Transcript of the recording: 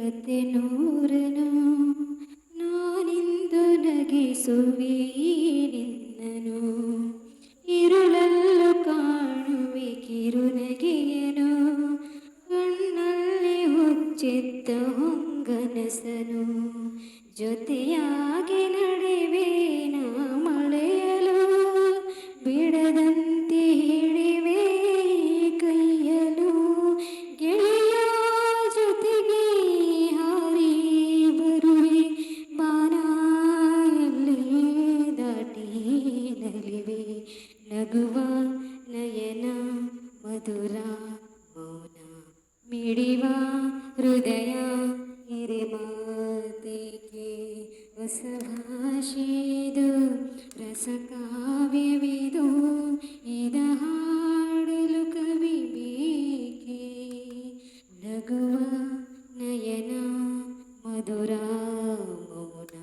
ಕತೆ ನೂರನು ನಾನಿಂದು ನಗಿಸುವೆ ನಿನ್ನನು ഇരുളല്ലു കാണുವೆ ಕಿರುನಗೆಯನು ಕಣ್ಣಲ್ಲಿ ಹುಚ್ಚಿದ್ದ ಹೊಂಗನಸನು ಜೊತೆಯಾಗಿ ನಡೆವೆ ನಾ ಮಳೆಯಲು ಬಿಡದಂತೆ ಹಿಡಿವೆ ಕೈಯಲು ಗೆಳೆಯ ಜೊತೆಗೆ ಹಾರಿ ಬರುವೆ ಬಾನ ಎಲ್ಲಿ ದಾಟಿ ನಲಿವೆ ನಗುವ ನಯನ ಮಧುರ ಮೌನ ಮಿಡಿವ ಹೃದಯ ಹಿರಿಮಾತೆಗೆ ಹೊಸ ಭಾಷೆದು ರಸಕಾವ್ಯವಿದು ಇದ ಹಾಡಲು ಕವಿ ಬೇಕೆ ನಗುವ ನಯನ ಮಧುರ ಮೌನ